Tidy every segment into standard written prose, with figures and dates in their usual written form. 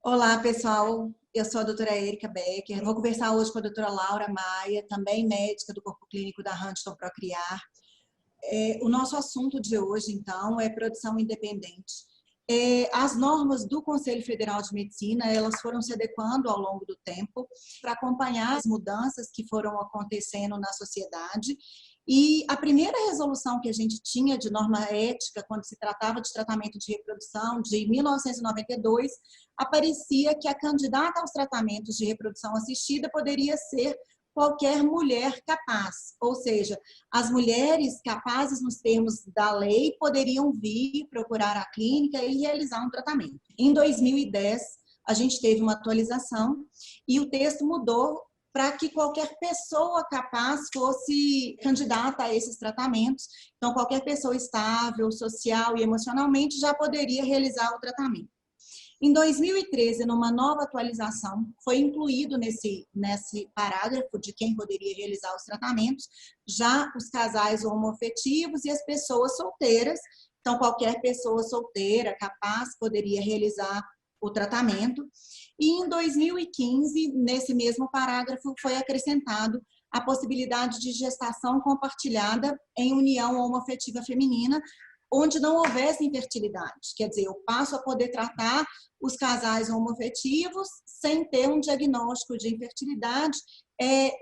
Olá, pessoal. Eu sou a doutora Erika Becker. Vou conversar hoje com a doutora Laura Maia, também médica do Corpo Clínico da Huntington Procriar. O nosso assunto de hoje, então, é produção independente. As normas do Conselho Federal de Medicina, elas foram se adequando ao longo do tempo para acompanhar as mudanças que foram acontecendo na sociedade. E a primeira resolução que a gente tinha de norma ética, quando se tratava de tratamento de reprodução, de 1992, aparecia que a candidata aos tratamentos de reprodução assistida poderia ser qualquer mulher capaz, ou seja, as mulheres capazes nos termos da lei poderiam vir procurar a clínica e realizar um tratamento. Em 2010, a gente teve uma atualização e o texto mudou para que qualquer pessoa capaz fosse candidata a esses tratamentos. Então, qualquer pessoa estável, social e emocionalmente já poderia realizar o tratamento. Em 2013, numa nova atualização, foi incluído nesse parágrafo de quem poderia realizar os tratamentos, já os casais homoafetivos e as pessoas solteiras. Então, qualquer pessoa solteira, capaz, poderia realizar o tratamento. E em 2015, nesse mesmo parágrafo, foi acrescentado a possibilidade de gestação compartilhada em união homoafetiva feminina, onde não houvesse infertilidade. Quer dizer, eu passo a poder tratar os casais homoafetivos sem ter um diagnóstico de infertilidade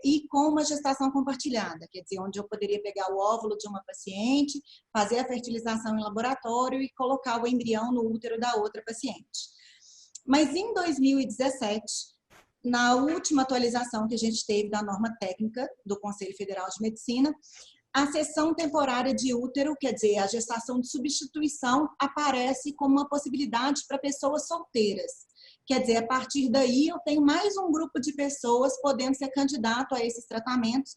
e com uma gestação compartilhada. Quer dizer, onde eu poderia pegar o óvulo de uma paciente, fazer a fertilização em laboratório e colocar o embrião no útero da outra paciente. Mas em 2017, na última atualização que a gente teve da norma técnica do Conselho Federal de Medicina, a cessão temporária de útero, quer dizer, a gestação de substituição, aparece como uma possibilidade para pessoas solteiras. Quer dizer, a partir daí eu tenho mais um grupo de pessoas podendo ser candidato a esses tratamentos.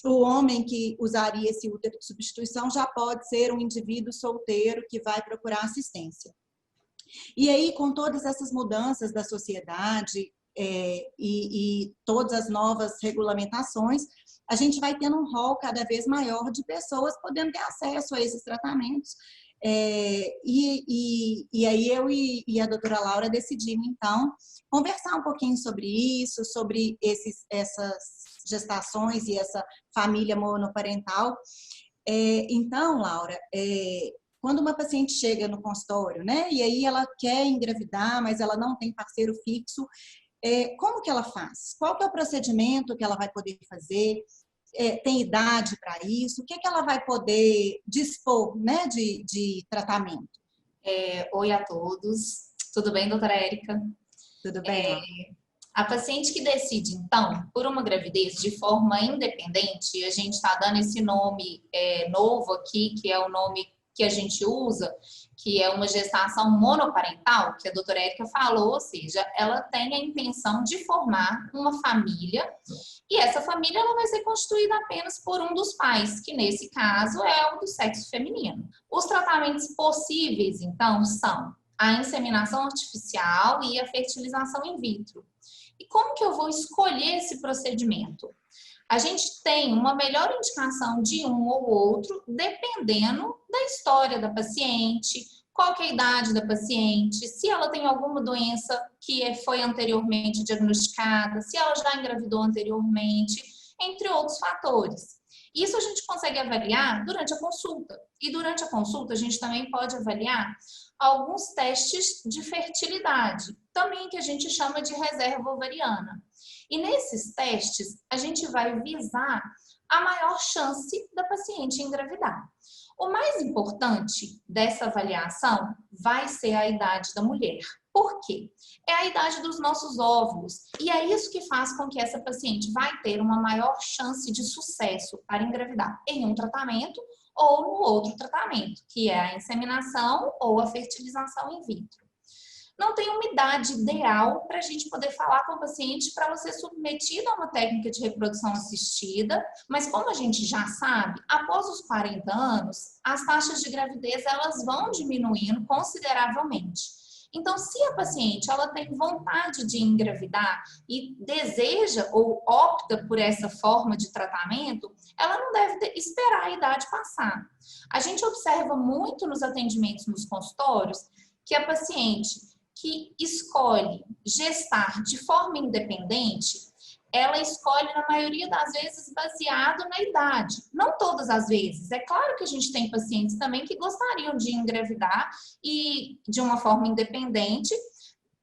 O homem que usaria esse útero de substituição já pode ser um indivíduo solteiro que vai procurar assistência. E aí, com todas essas mudanças da sociedade e todas as novas regulamentações, a gente vai tendo um rol cada vez maior de pessoas podendo ter acesso a esses tratamentos. E aí eu e a doutora Laura decidimos, então, conversar um pouquinho sobre isso, sobre essas gestações e essa família monoparental. Então, Laura, quando uma paciente chega no consultório, né, e aí ela quer engravidar, mas ela não tem parceiro fixo, como que ela faz? Qual que é o procedimento que ela vai poder fazer? Tem idade para isso? O que ela vai poder dispor, né, de tratamento? Oi a todos, tudo bem, doutora Érica? Tudo bem? A paciente que decide, então, por uma gravidez de forma independente, a gente está dando esse nome novo aqui, que é o nome que a gente usa, que é uma gestação monoparental, que a doutora Érica falou, ou seja, ela tem a intenção de formar uma família, e essa família não vai ser constituída apenas por um dos pais, que nesse caso é o do sexo feminino. Os tratamentos possíveis, então, são a inseminação artificial e a fertilização in vitro. E como que eu vou escolher esse procedimento? A gente tem uma melhor indicação de um ou outro, dependendo da história da paciente, qual que é a idade da paciente, se ela tem alguma doença que foi anteriormente diagnosticada, se ela já engravidou anteriormente, entre outros fatores. Isso a gente consegue avaliar durante a consulta. E durante a consulta a gente também pode avaliar alguns testes de fertilidade, também que a gente chama de reserva ovariana. E nesses testes, a gente vai visar a maior chance da paciente engravidar. O mais importante dessa avaliação vai ser a idade da mulher. Por quê? É a idade dos nossos óvulos. E é isso que faz com que essa paciente vai ter uma maior chance de sucesso para engravidar em um tratamento ou no outro tratamento, que é a inseminação ou a fertilização in vitro. Não tem uma idade ideal para a gente poder falar com o paciente para ela ser submetida a uma técnica de reprodução assistida, mas como a gente já sabe, após os 40 anos, as taxas de gravidez elas vão diminuindo consideravelmente. Então, se a paciente ela tem vontade de engravidar e deseja ou opta por essa forma de tratamento, ela não deve esperar a idade passar. A gente observa muito nos atendimentos nos consultórios que a paciente que escolhe gestar de forma independente, ela escolhe, na maioria das vezes, baseado na idade. Não todas as vezes. É claro que a gente tem pacientes também que gostariam de engravidar e de uma forma independente,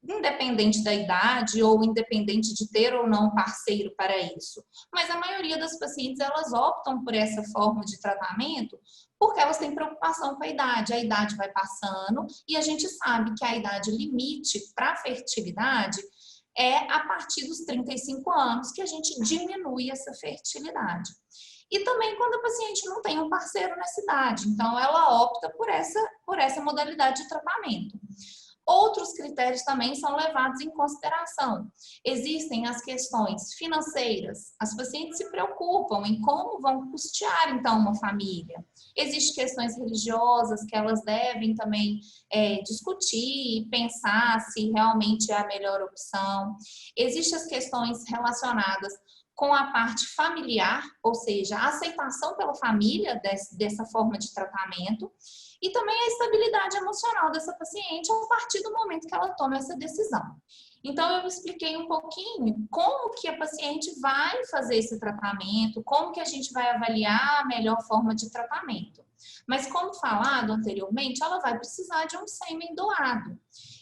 independente da idade ou independente de ter ou não parceiro para isso. Mas a maioria das pacientes, elas optam por essa forma de tratamento porque elas têm preocupação com a idade vai passando e a gente sabe que a idade limite para a fertilidade é a partir dos 35 anos que a gente diminui essa fertilidade. E também quando a paciente não tem um parceiro nessa idade, então ela opta por essa modalidade de tratamento. Outros critérios também são levados em consideração. Existem as questões financeiras. As pacientes se preocupam em como vão custear, então, uma família. Existem questões religiosas que elas devem também discutir e pensar se realmente é a melhor opção. Existem as questões relacionadas com a parte familiar, ou seja, a aceitação pela família dessa forma de tratamento, e também a estabilidade emocional dessa paciente a partir do momento que ela toma essa decisão. Então, eu expliquei um pouquinho como que a paciente vai fazer esse tratamento, como que a gente vai avaliar a melhor forma de tratamento. Mas, como falado anteriormente, ela vai precisar de um sêmen doado.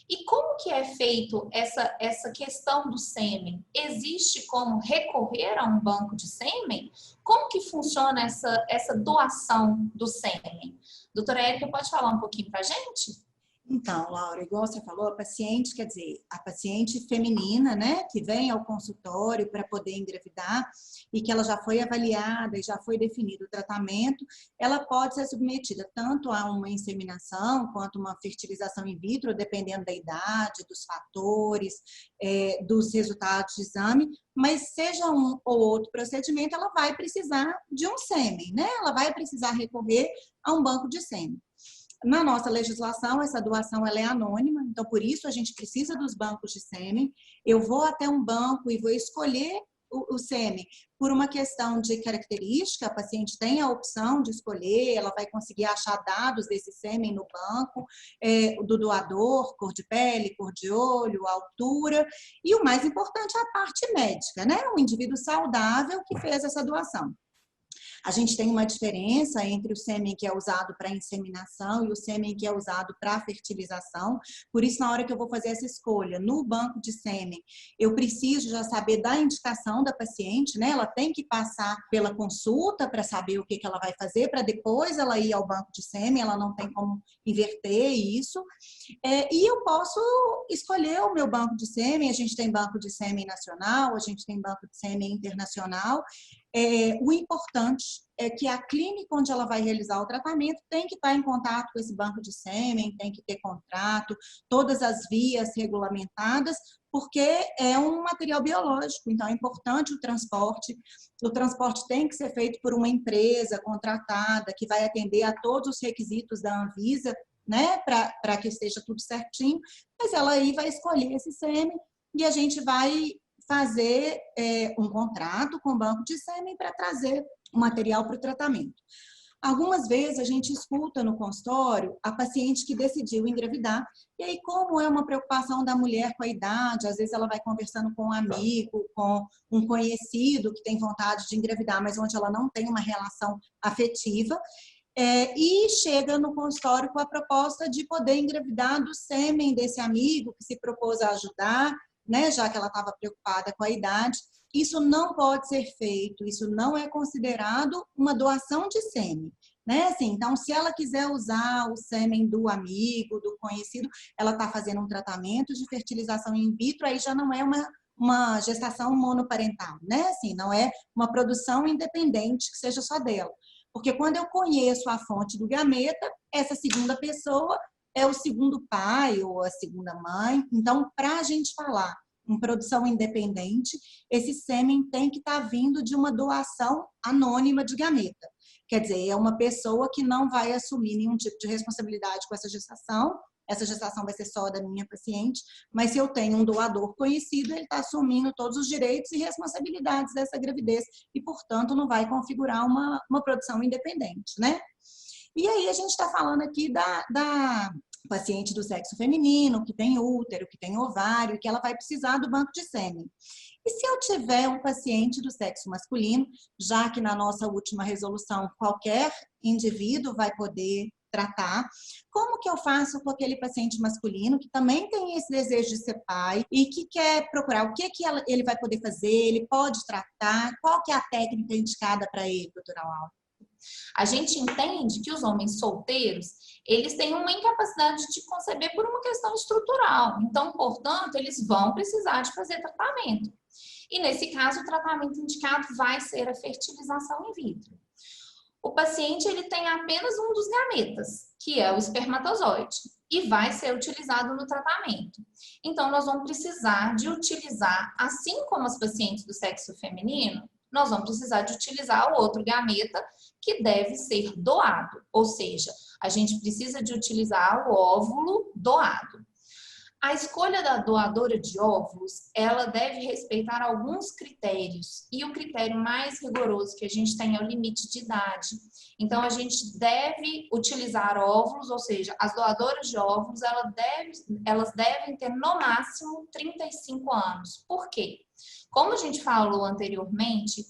E como que é feito essa questão do sêmen? Existe como recorrer a um banco de sêmen? Como que funciona essa doação do sêmen? Doutora Érica, pode falar um pouquinho para a gente? Então, Laura, igual você falou, a paciente, quer dizer, a paciente feminina, né, que vem ao consultório para poder engravidar e que ela já foi avaliada e já foi definido o tratamento, ela pode ser submetida tanto a uma inseminação quanto uma fertilização in vitro, dependendo da idade, dos fatores, dos resultados de exame, mas seja um ou outro procedimento, ela vai precisar de um sêmen, né? Ela vai precisar recorrer a um banco de sêmen. Na nossa legislação, essa doação ela é anônima, então por isso a gente precisa dos bancos de sêmen. Eu vou até um banco e vou escolher o sêmen por uma questão de característica, a paciente tem a opção de escolher, ela vai conseguir achar dados desse sêmen no banco, do doador, cor de pele, cor de olho, altura, e o mais importante é a parte médica, né? O indivíduo saudável que fez essa doação. A gente tem uma diferença entre o sêmen que é usado para inseminação e o sêmen que é usado para fertilização. Por isso, na hora que eu vou fazer essa escolha no banco de sêmen, eu preciso já saber da indicação da paciente, né? Ela tem que passar pela consulta para saber o que ela vai fazer, para depois ela ir ao banco de sêmen, ela não tem como inverter isso. E eu posso escolher o meu banco de sêmen, a gente tem banco de sêmen nacional, a gente tem banco de sêmen internacional. O importante é que a clínica onde ela vai realizar o tratamento tem que estar em contato com esse banco de sêmen, tem que ter contrato, todas as vias regulamentadas, porque é um material biológico, então é importante o transporte tem que ser feito por uma empresa contratada, que vai atender a todos os requisitos da Anvisa, né, para que esteja tudo certinho, mas ela aí vai escolher esse sêmen e a gente vai fazer um contrato com o banco de sêmen para trazer o material para o tratamento. Algumas vezes a gente escuta no consultório a paciente que decidiu engravidar, e aí como é uma preocupação da mulher com a idade, às vezes ela vai conversando com um amigo, com um conhecido que tem vontade de engravidar, mas onde ela não tem uma relação afetiva, e chega no consultório com a proposta de poder engravidar do sêmen desse amigo que se propôs a ajudar, né, já que ela estava preocupada com a idade. Isso não pode ser feito, isso não é considerado uma doação de sêmen, né? Assim, então, se ela quiser usar o sêmen do amigo, do conhecido, ela está fazendo um tratamento de fertilização in vitro, aí já não é uma gestação monoparental, né? Assim, não é uma produção independente que seja só dela. Porque quando eu conheço a fonte do gameta, essa segunda pessoa é o segundo pai ou a segunda mãe. Então, para a gente falar em produção independente, esse sêmen tem que estar vindo de uma doação anônima de gameta. Quer dizer, é uma pessoa que não vai assumir nenhum tipo de responsabilidade com essa gestação vai ser só da minha paciente, mas se eu tenho um doador conhecido, ele está assumindo todos os direitos e responsabilidades dessa gravidez e, portanto, não vai configurar uma produção independente, né? E aí a gente está falando aqui paciente do sexo feminino, que tem útero, que tem ovário, que ela vai precisar do banco de sêmen. E se eu tiver um paciente do sexo masculino, já que na nossa última resolução qualquer indivíduo vai poder tratar, como que eu faço com aquele paciente masculino que também tem esse desejo de ser pai e que quer procurar o que ele vai poder fazer, ele pode tratar, qual que é a técnica indicada para ele, doutora Laura? A gente entende que os homens solteiros, eles têm uma incapacidade de conceber por uma questão estrutural. Então, portanto, eles vão precisar de fazer tratamento. E nesse caso, o tratamento indicado vai ser a fertilização in vitro. O paciente ele tem apenas um dos gametas, que é o espermatozoide, e vai ser utilizado no tratamento. Então, nós vamos precisar de utilizar, assim como as pacientes do sexo feminino, nós vamos precisar de utilizar o outro gameta que deve ser doado, ou seja, a gente precisa de utilizar o óvulo doado. A escolha da doadora de óvulos, ela deve respeitar alguns critérios, e o critério mais rigoroso que a gente tem é o limite de idade. Então, a gente deve utilizar óvulos, ou seja, as doadoras de óvulos, elas devem ter no máximo 35 anos. Por quê? Como a gente falou anteriormente,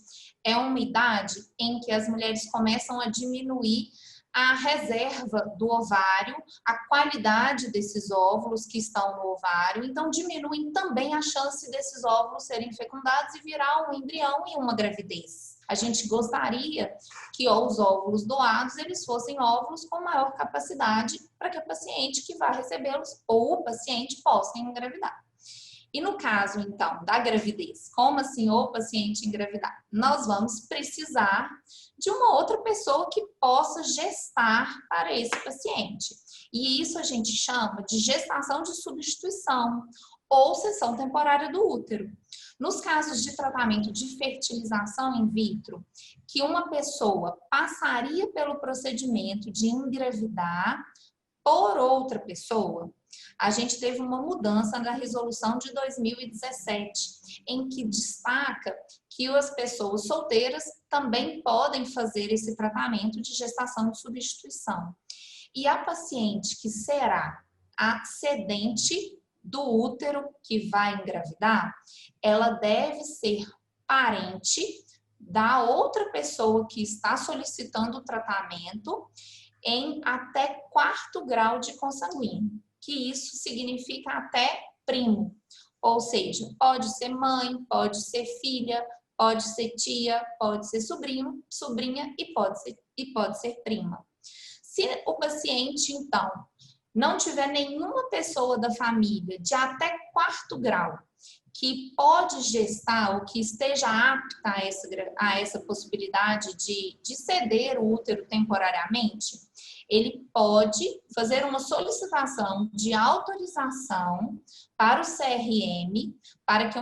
é uma idade em que as mulheres começam a diminuir a reserva do ovário, a qualidade desses óvulos que estão no ovário, então diminuem também a chance desses óvulos serem fecundados e virar um embrião e uma gravidez. A gente gostaria que os óvulos doados, eles fossem óvulos com maior capacidade para que a paciente que vai recebê-los ou o paciente possa engravidar. E no caso, então, da gravidez, como assim o paciente engravidar? Nós vamos precisar de uma outra pessoa que possa gestar para esse paciente. E isso a gente chama de gestação de substituição ou cessão temporária do útero. Nos casos de tratamento de fertilização in vitro, que uma pessoa passaria pelo procedimento de engravidar por outra pessoa, a gente teve uma mudança na resolução de 2017, em que destaca que as pessoas solteiras também podem fazer esse tratamento de gestação de substituição. E a paciente que será a cedente do útero que vai engravidar, ela deve ser parente da outra pessoa que está solicitando o tratamento em até 4º grau de consanguíneo, que isso significa até primo, ou seja, pode ser mãe, pode ser filha, pode ser tia, pode ser sobrinho, sobrinha e pode ser prima. Se o paciente, então, não tiver nenhuma pessoa da família de até 4º grau que pode gestar ou que esteja apta a essa possibilidade de ceder o útero temporariamente, ele pode fazer uma solicitação de autorização para o CRM, para que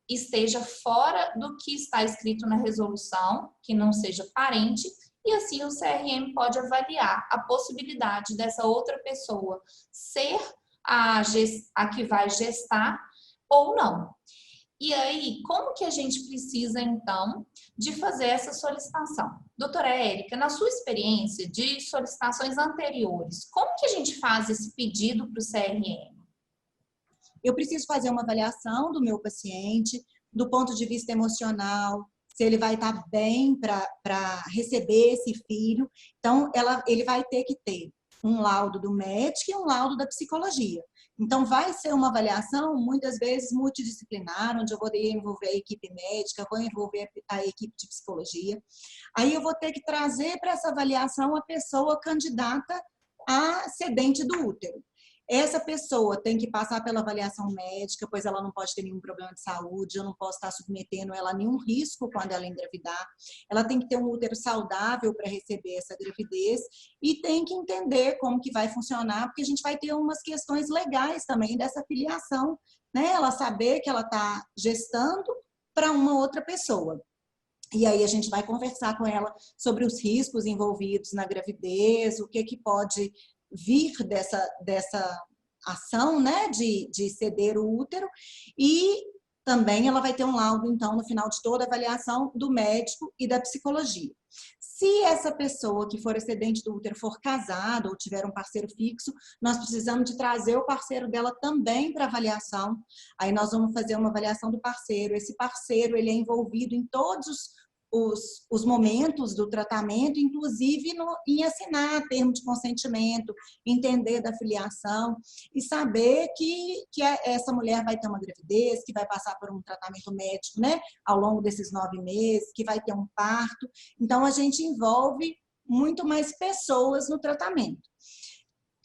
esteja fora do que está escrito na resolução, que não seja parente, e assim o CRM pode avaliar a possibilidade dessa outra pessoa ser a que vai gestar ou não. E aí, como que a gente precisa, então, de fazer essa solicitação? Doutora Érica, na sua experiência de solicitações anteriores, como que a gente faz esse pedido para o CRM? Eu preciso fazer uma avaliação do meu paciente, do ponto de vista emocional, se ele vai estar bem para receber esse filho. Então, ele vai ter que ter um laudo do médico e um laudo da psicologia. Então, vai ser uma avaliação, muitas vezes, multidisciplinar, onde eu vou envolver a equipe médica, vou envolver a equipe de psicologia. Aí eu vou ter que trazer para essa avaliação a pessoa candidata a cedente do útero. Essa pessoa tem que passar pela avaliação médica, pois ela não pode ter nenhum problema de saúde, eu não posso estar submetendo ela a nenhum risco quando ela engravidar. Ela tem que ter um útero saudável para receber essa gravidez e tem que entender como que vai funcionar, porque a gente vai ter umas questões legais também dessa filiação, né? Ela saber que ela está gestando para uma outra pessoa. E aí a gente vai conversar com ela sobre os riscos envolvidos na gravidez, o que pode vir dessa ação, né, de ceder o útero, e também ela vai ter um laudo, então, no final de toda a avaliação do médico e da psicologia. Se essa pessoa que for excedente do útero for casada ou tiver um parceiro fixo, nós precisamos de trazer o parceiro dela também para avaliação. Aí nós vamos fazer uma avaliação do parceiro. Esse parceiro, ele é envolvido em todos os momentos do tratamento, inclusive em assinar termo de consentimento, entender da filiação e saber que essa mulher vai ter uma gravidez, que vai passar por um tratamento médico, né, ao longo desses 9 meses, que vai ter um parto. Então, a gente envolve muito mais pessoas no tratamento.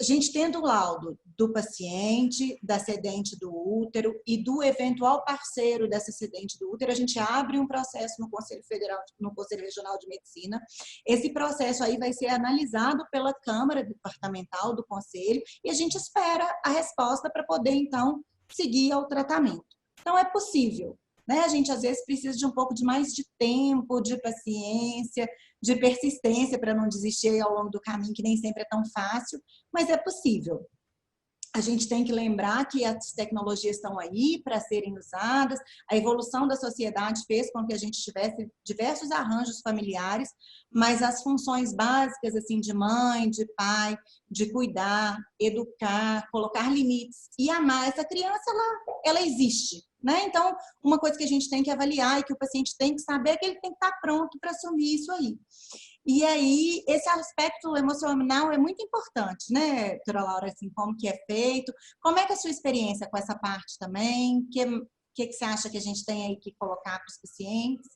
A gente tendo o laudo do paciente, da cedente do útero e do eventual parceiro dessa cedente do útero, a gente abre um processo no Conselho Federal, no Conselho Regional de Medicina. Esse processo aí vai ser analisado pela Câmara Departamental do Conselho e a gente espera a resposta para poder, então, seguir ao tratamento. Então, é possível, né? A gente, às vezes, precisa de um pouco de mais de tempo, de paciência, de persistência para não desistir ao longo do caminho, que nem sempre é tão fácil, mas é possível. A gente tem que lembrar que as tecnologias estão aí para serem usadas, a evolução da sociedade fez com que a gente tivesse diversos arranjos familiares, mas as funções básicas, assim, de mãe, de pai, de cuidar, educar, colocar limites e amar essa criança, ela existe, né? Então, uma coisa que a gente tem que avaliar e que o paciente tem que saber é que ele tem que estar pronto para assumir isso aí. E aí, esse aspecto emocional é muito importante, né, doutora Laura, assim, como que é feito, como é que é a sua experiência com essa parte também, o que você acha que a gente tem aí que colocar para os pacientes?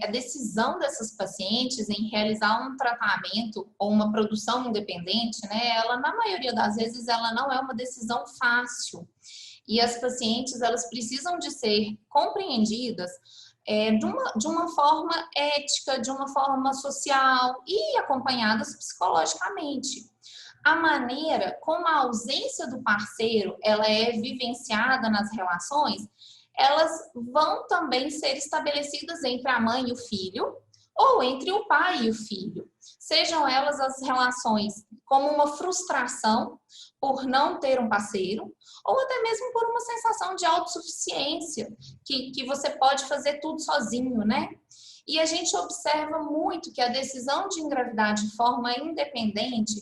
A decisão dessas pacientes em realizar um tratamento ou uma produção independente, né, ela, na maioria das vezes, ela não é uma decisão fácil. E as pacientes, elas precisam de ser compreendidas de uma forma ética, de uma forma social e acompanhadas psicologicamente. A maneira como a ausência do parceiro ela é vivenciada nas relações, elas vão também ser estabelecidas entre a mãe e o filho, ou entre o pai e o filho. Sejam elas as relações como uma frustração por não ter um parceiro, ou até mesmo por uma sensação de autossuficiência, que você pode fazer tudo sozinho, né? E a gente observa muito que a decisão de engravidar de forma independente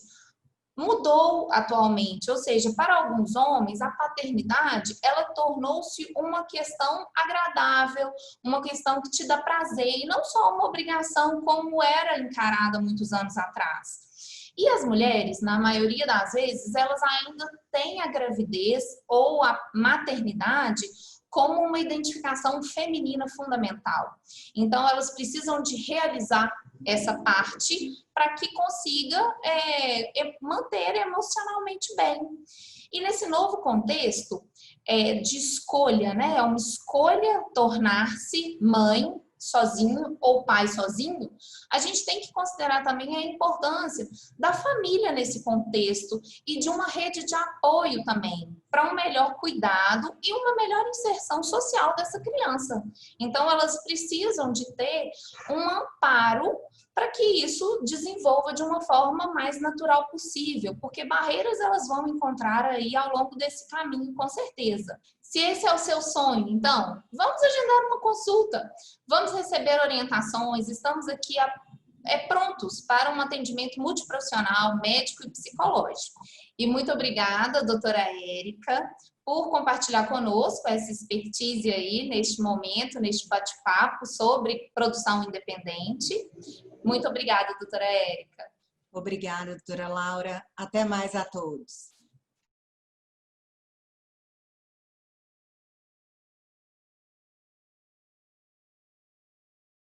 mudou atualmente, ou seja, para alguns homens, a paternidade, ela tornou-se uma questão agradável, uma questão que te dá prazer, e não só uma obrigação como era encarada muitos anos atrás. E as mulheres, na maioria das vezes, elas ainda têm a gravidez ou a maternidade como uma identificação feminina fundamental. Então, elas precisam de realizar essa parte para que consiga manter emocionalmente bem. E nesse novo contexto de escolha, né? É uma escolha tornar-se mãe sozinho ou pai sozinho, a gente tem que considerar também a importância da família nesse contexto e de uma rede de apoio também, para um melhor cuidado e uma melhor inserção social dessa criança. Então, elas precisam de ter um amparo para que isso desenvolva de uma forma mais natural possível, porque barreiras elas vão encontrar aí ao longo desse caminho, com certeza. Se esse é o seu sonho, então, vamos agendar uma consulta, vamos receber orientações, estamos aqui prontos para um atendimento multiprofissional, médico e psicológico. E muito obrigada, doutora Érica, por compartilhar conosco essa expertise aí neste momento, neste bate-papo sobre produção independente. Muito obrigada, doutora Érica. Obrigada, doutora Laura. Até mais a todos.